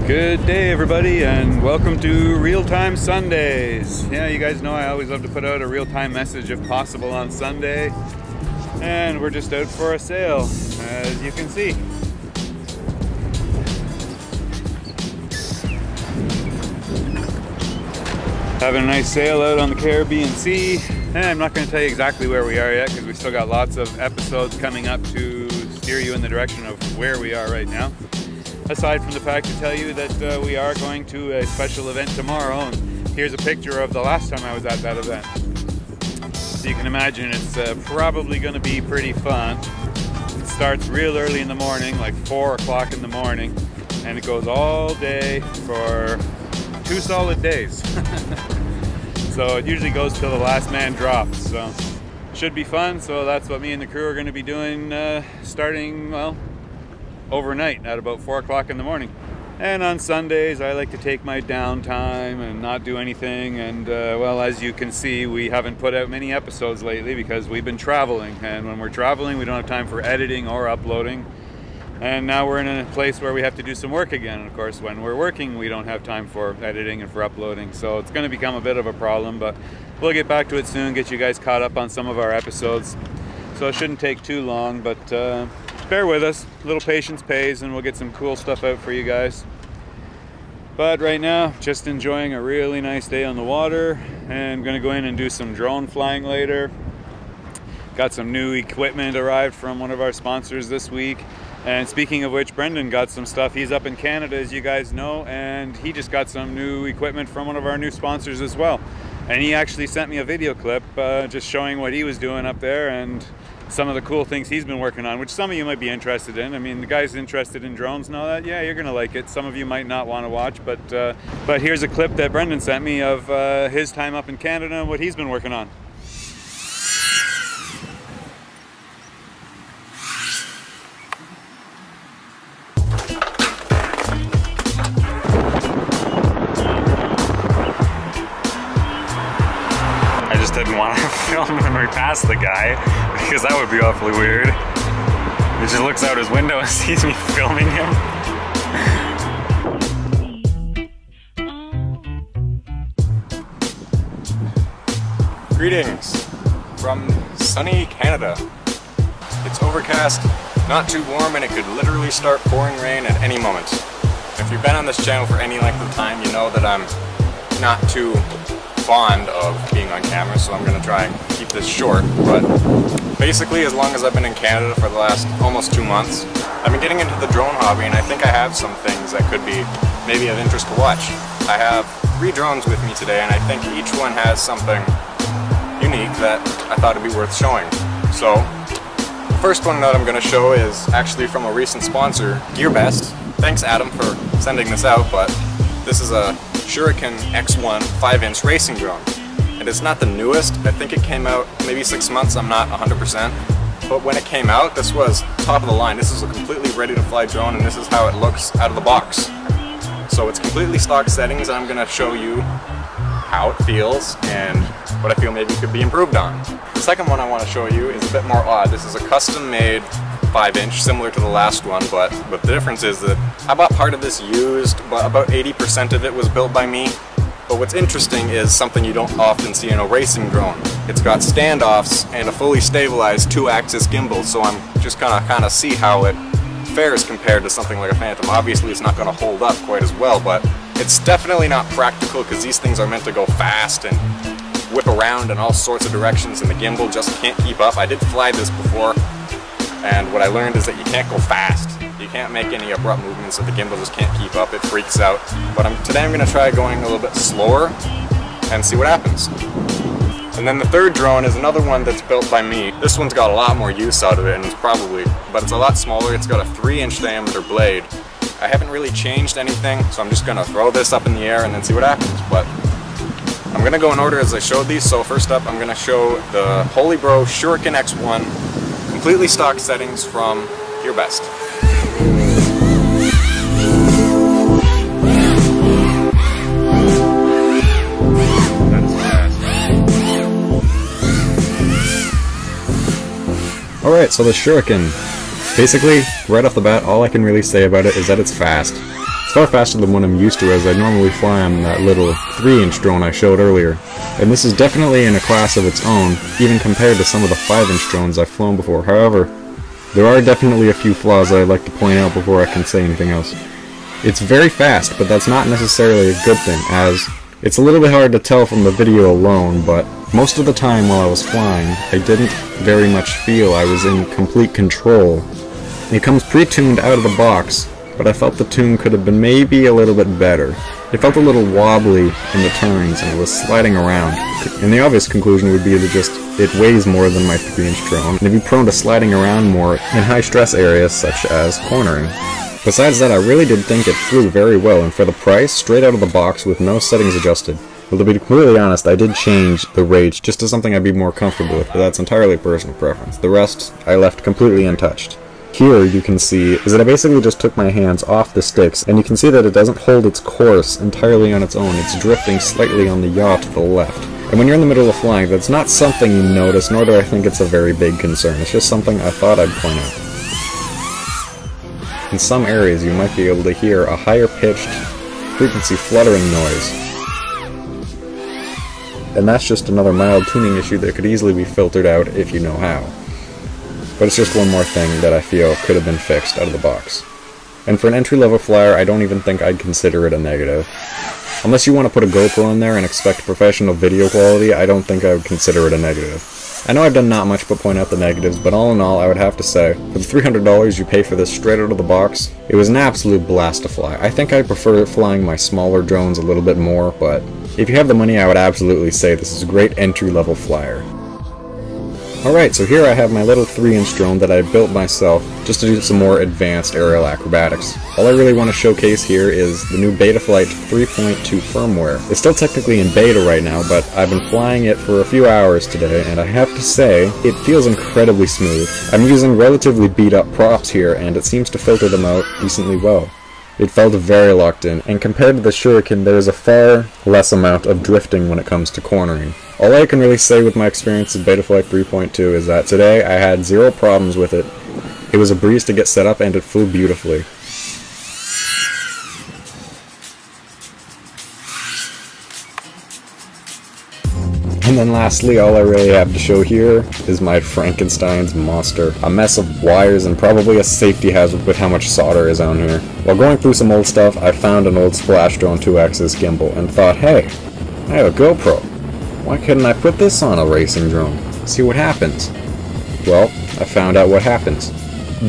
Good day everybody, and welcome to Real-Time Sundays. Yeah, you guys know I always love to put out a real-time message if possible on Sunday, and we're just out for a sail, as you can see. Having a nice sail out on the Caribbean Sea, and I'm not going to tell you exactly where we are yet because we still got lots of episodes coming up to steer you in the direction of where we are right now. Aside from the fact to tell you that we are going to a special event tomorrow, and here's a picture of the last time I was at that event. So you can imagine it's probably going to be pretty fun. It starts real early in the morning, like 4 o'clock in the morning, and it goes all day for 2 solid days. So it usually goes till the last man drops, so should be fun. So that's what me and the crew are going to be doing starting, well, overnight at about 4 o'clock in the morning. And on Sundays I like to take my downtime and not do anything, and well, as you can see, we haven't put out many episodes lately because we've been traveling, and when we're traveling we don't have time for editing or uploading, and now we're in a place where we have to do some work again, and of course when we're working we don't have time for editing and for uploading, so it's going to become a bit of a problem, but we'll get back to it soon, get you guys caught up on some of our episodes, so it shouldn't take too long, but bear with us, a little patience pays, and we'll get some cool stuff out for you guys. But right now, just enjoying a really nice day on the water, and I'm gonna go in and do some drone flying later. Got some new equipment arrived from one of our sponsors this week, and speaking of which, Brendan got some stuff. He's up in Canada, as you guys know, and he just got some new equipment from one of our new sponsors as well. And he actually sent me a video clip just showing what he was doing up there and some of the cool things he's been working on, which some of you might be interested in. I mean, the guy's interested in drones and all that. Yeah, you're gonna like it. Some of you might not want to watch, but here's a clip that Brendan sent me of his time up in Canada and what he's been working on. Didn't want to film when we passed the guy because that would be awfully weird. He just looks out his window and sees me filming him. Greetings from sunny Canada. It's overcast, not too warm, and it could literally start pouring rain at any moment. If you've been on this channel for any length of time, you know that I'm not too fond of being on camera, so I'm going to try and keep this short, but basically as long as I've been in Canada for the last almost 2 months, I've been getting into the drone hobby, and I think I have some things that could be maybe of interest to watch. I have 3 drones with me today, and I think each one has something unique that I thought would be worth showing. So the first one that I'm going to show is actually from a recent sponsor, GearBest. Thanks Adam for sending this out, but this is a Shuriken X1 5-inch racing drone, and it's not the newest. I think it came out maybe 6 months, I'm not 100%, but when it came out, this was top of the line. This is a completely ready to fly drone, and this is how it looks out of the box. So it's completely stock settings, and I'm going to show you how it feels and what I feel maybe could be improved on. The second one I want to show you is a bit more odd. This is a custom made 5-inch, similar to the last one, but the difference is that I bought part of this used, but about 80% of it was built by me, But what's interesting is something you don't often see in a racing drone. It's got standoffs and a fully stabilized 2-axis gimbal, so I'm just gonna kind of see how it fares compared to something like a Phantom. Obviously it's not gonna hold up quite as well, but it's definitely not practical because these things are meant to go fast and whip around in all sorts of directions, and the gimbal just can't keep up. I did fly this before, and what I learned is that you can't go fast. You can't make any abrupt movements, so the gimbal just can't keep up. It freaks out. But today I'm going to try going a little bit slower and see what happens. And then the third drone is another one that's built by me. This one's got a lot more use out of it, and but it's a lot smaller. It's got a 3-inch diameter blade. I haven't really changed anything, so I'm just going to throw this up in the air and then see what happens. But I'm going to go in order as I showed these. So first up, I'm going to show the Holybro Shuriken X1, completely stock settings from GearBest. Alright, so the Shuriken. Basically, right off the bat, all I can really say about it is that it's fast. It's far faster than what I'm used to, as I normally fly on that little 3-inch drone I showed earlier. And this is definitely in a class of its own, even compared to some of the 5-inch drones I've flown before. However, there are definitely a few flaws that I'd like to point out before I can say anything else. It's very fast, but that's not necessarily a good thing, as it's a little bit hard to tell from the video alone, but most of the time while I was flying, I didn't very much feel I was in complete control. It comes pre-tuned out of the box, but I felt the tune could have been maybe a little bit better. It felt a little wobbly in the turns, and it was sliding around. And the obvious conclusion would be that it weighs more than my 3-inch drone, and it'd be prone to sliding around more in high-stress areas such as cornering. Besides that, I really did think it flew very well, and for the price, straight out of the box with no settings adjusted. Well, to be completely honest, I did change the rage just to something I'd be more comfortable with, but that's entirely personal preference. The rest, I left completely untouched. Here you can see is that I basically just took my hands off the sticks, and you can see that it doesn't hold its course entirely on its own. It's drifting slightly on the yaw to the left. And when you're in the middle of flying, that's not something you notice, nor do I think it's a very big concern. It's just something I thought I'd point out. In some areas you might be able to hear a higher pitched frequency fluttering noise. And that's just another mild tuning issue that could easily be filtered out if you know how. But it's just one more thing that I feel could have been fixed out of the box. And for an entry-level flyer, I don't even think I'd consider it a negative. Unless you want to put a GoPro in there and expect professional video quality, I don't think I would consider it a negative. I know I've done not much but point out the negatives, but all in all, I would have to say, for the $300 you pay for this straight out of the box, it was an absolute blast to fly. I think I prefer flying my smaller drones a little bit more, but if you have the money, I would absolutely say this is a great entry-level flyer. Alright, so here I have my little 3-inch drone that I built myself just to do some more advanced aerial acrobatics. All I really want to showcase here is the new Betaflight 3.2 firmware. It's still technically in beta right now, but I've been flying it for a few hours today, and I have to say, it feels incredibly smooth. I'm using relatively beat up props here, and it seems to filter them out decently well. It felt very locked in, and compared to the Shuriken, there is a far less amount of drifting when it comes to cornering. All I can really say with my experience with Betaflight 3.2 is that today I had zero problems with it. It was a breeze to get set up, and it flew beautifully. And then lastly, all I really have to show here is my Frankenstein's monster. A mess of wires and probably a safety hazard with how much solder is on here. While going through some old stuff, I found an old Splash Drone 2-axis gimbal and thought, hey, I have a GoPro. Why couldn't I put this on a racing drone? See what happens. Well, I found out what happens.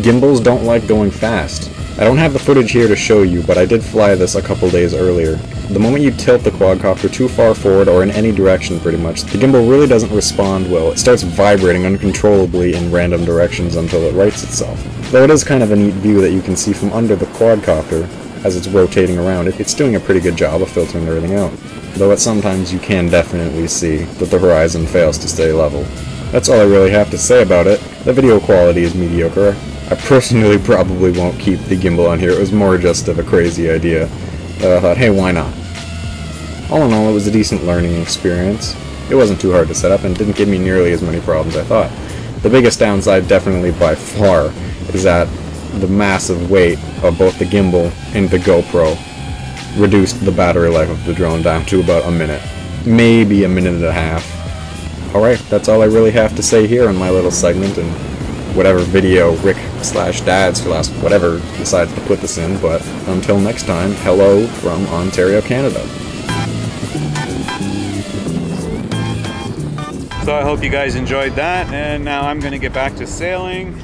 Gimbals don't like going fast. I don't have the footage here to show you, but I did fly this a couple days earlier. The moment you tilt the quadcopter too far forward, or in any direction pretty much, the gimbal really doesn't respond well. It starts vibrating uncontrollably in random directions until it rights itself. Though it is kind of a neat view that you can see from under the quadcopter as it's rotating around. It's doing a pretty good job of filtering everything out. Though at sometimes you can definitely see that the horizon fails to stay level. That's all I really have to say about it. The video quality is mediocre. I personally probably won't keep the gimbal on here. It was more just of a crazy idea. I thought, hey, why not? All in all, it was a decent learning experience. It wasn't too hard to set up and didn't give me nearly as many problems as I thought. The biggest downside, definitely by far, is that the massive weight of both the gimbal and the GoPro. reduced the battery life of the drone down to about a minute, maybe a minute and a half. Alright, that's all I really have to say here on my little segment, and whatever video Rick/Dads whatever decides to put this in, but until next time, hello from Ontario, Canada. So I hope you guys enjoyed that, and now I'm going to get back to sailing,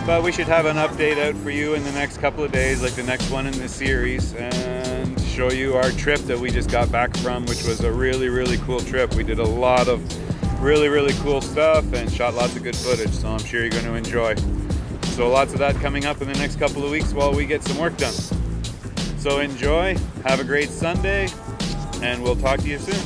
but we should have an update out for you in the next couple of days, like the next one in this series, and show you our trip that we just got back from, which was a really cool trip. We did a lot of really cool stuff and shot lots of good footage, so I'm sure you're going to enjoy. So lots of that coming up in the next couple of weeks while we get some work done. So enjoy, have a great Sunday, and we'll talk to you soon.